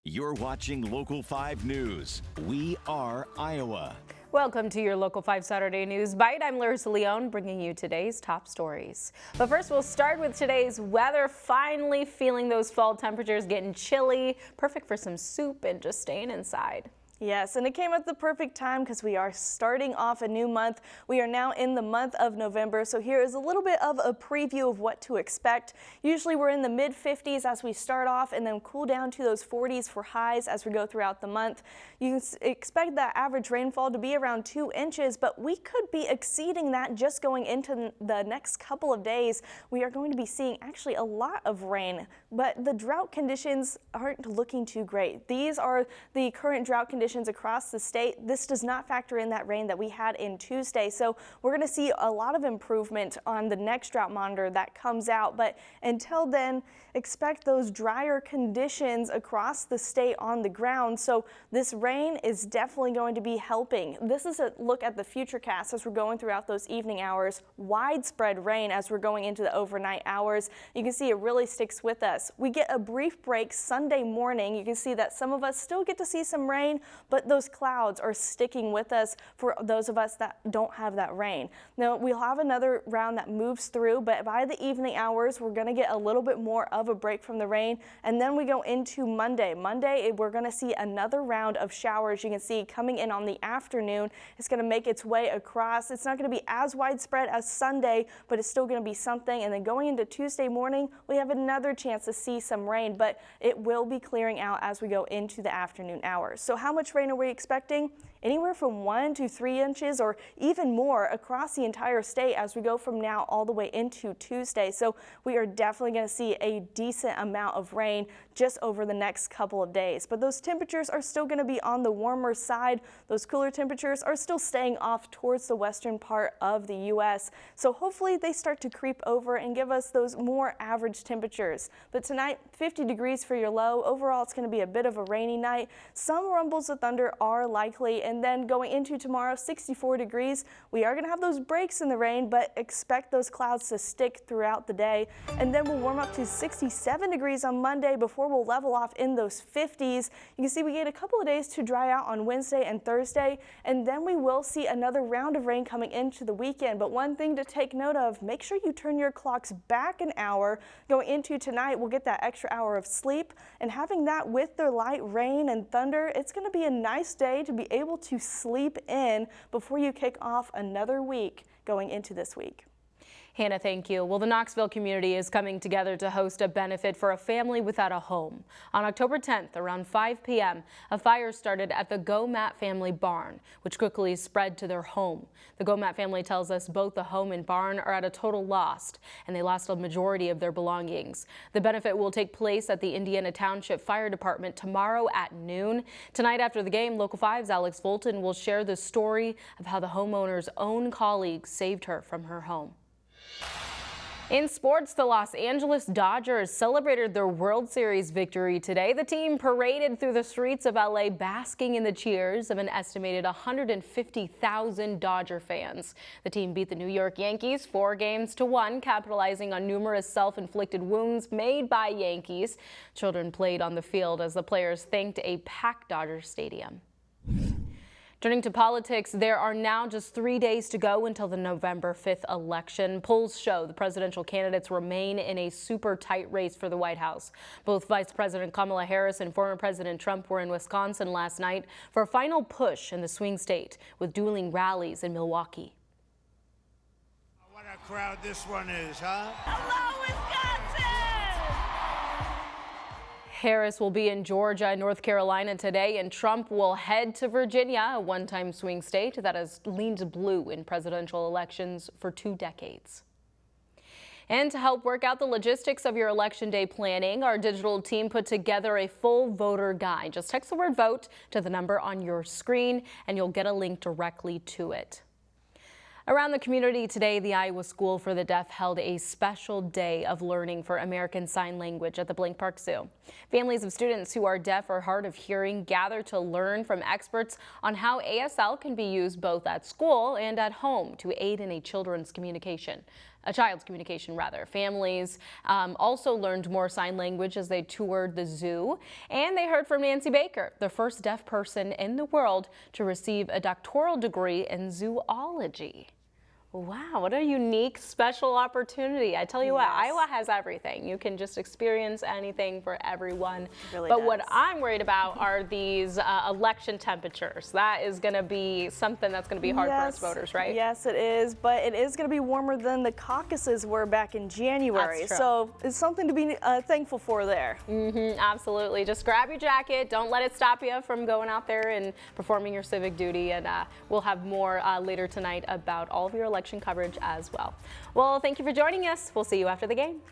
You're watching Local 5 News. We are Iowa. Welcome to your Local 5 Saturday News Bite. I'm Larissa Leone, bringing you today's top stories. But first, we'll start with today's weather. Finally feeling those fall temperatures, getting chilly. Perfect for some soup and just staying inside. Yes, and it came at the perfect time because we are starting off a new month. We are now in the month of November, so here is a little bit of a preview of what to expect. Usually we're in the mid-50s as we start off and then cool down to those 40s for highs as we go throughout the month. You can expect that average rainfall to be around 2 inches, but we could be exceeding that just going into the next couple of days. We are going to be seeing actually a lot of rain, but the drought conditions aren't looking too great. These are the current drought conditions across the state. This does not factor in that rain that we had in Tuesday. So we're going to see a lot of improvement on the next drought monitor that comes out. But until then, expect those drier conditions across the state on the ground. So this rain is definitely going to be helping. This is a look at the futurecast as we're going throughout those evening hours. Widespread rain as we're going into the overnight hours. You can see it really sticks with us. We get a brief break Sunday morning. You can see that some of us still get to see some rain, but those clouds are sticking with us for those of us that don't have that rain. Now, we'll have another round that moves through, but by the evening hours, we're going to get a little bit more of a break from the rain. And then we go into Monday. Monday, we're going to see another round of showers. You can see coming in on the afternoon. It's going to make its way across. It's not going to be as widespread as Sunday, but it's still going to be something. And then going into Tuesday morning, we have another chance to see some rain, but it will be clearing out as we go into the afternoon hours. So how much rain are we expecting? Anywhere from 1 to 3 inches or even more across the entire state as we go from now all the way into Tuesday. So we are definitely going to see a decent amount of rain just over the next couple of days. But those temperatures are still going to be on the warmer side. Those cooler temperatures are still staying off towards the western part of the U.S. So hopefully they start to creep over and give us those more average temperatures. But tonight, 50 degrees for your low. Overall, it's going to be a bit of a rainy night. Some rumbles of thunder are likely, and then going into tomorrow, 64 degrees. We are going to have those breaks in the rain, but expect those clouds to stick throughout the day. And then we'll warm up to 67 degrees on Monday before we'll level off in those 50s. You can see we get a couple of days to dry out on Wednesday and Thursday, and then we will see another round of rain coming into the weekend. But one thing to take note of, make sure you turn your clocks back an hour. Going into tonight, we'll get that extra hour of sleep, and having that with the light rain and thunder, it's going to be a nice day to be able to sleep in before you kick off another week going into this week. Hannah, thank you. Well, the Knoxville community is coming together to host a benefit for a family without a home. On October 10th, around 5 p.m., a fire started at the Gomat family barn, which quickly spread to their home. The Gomat family tells us both the home and barn are at a total loss, and they lost a majority of their belongings. The benefit will take place at the Indiana Township Fire Department tomorrow at noon. Tonight after the game, Local 5's Alex Fulton will share the story of how the homeowner's own colleagues saved her from her home. In sports, the Los Angeles Dodgers celebrated their World Series victory today. The team paraded through the streets of LA, basking in the cheers of an estimated 150,000 Dodger fans. The team beat the New York Yankees 4-1, capitalizing on numerous self-inflicted wounds made by Yankees. Children played on the field as the players thanked a packed Dodger Stadium. Turning to politics, there are now just 3 days to go until the November 5th election. Polls show the presidential candidates remain in a super tight race for the White House. Both Vice President Kamala Harris and former President Trump were in Wisconsin last night for a final push in the swing state with dueling rallies in Milwaukee. What a crowd this one is, huh? Hello, Wisconsin! Harris will be in Georgia and North Carolina today, and Trump will head to Virginia, a one-time swing state that has leaned blue in presidential elections for 2 decades. And to help work out the logistics of your election day planning, our digital team put together a full voter guide. Just text the word VOTE to the number on your screen, and you'll get a link directly to it. Around the community today, the Iowa School for the Deaf held a special day of learning for American Sign Language at the Blank Park Zoo. Families of students who are deaf or hard of hearing gather to learn from experts on how ASL can be used both at school and at home to aid in a children's communication. child's communication rather. Families also learned more sign language as they toured the zoo, and they heard from Nancy Baker, the first deaf person in the world to receive a doctoral degree in zoology. Wow, what a unique, special opportunity. I tell you what, Iowa has everything. You can just experience anything for everyone. Really but does. what I'm worried about are these election temperatures. That is going to be something that's going to be hard for us voters, right? Yes, it is, but it is going to be warmer than the caucuses were back in January. That's true. So it's something to be thankful for there. Absolutely. Just grab your jacket. Don't let it stop you from going out there and performing your civic duty. And we'll have more later tonight about all of your election coverage as well. Well, thank you for joining us. We'll see you after the game.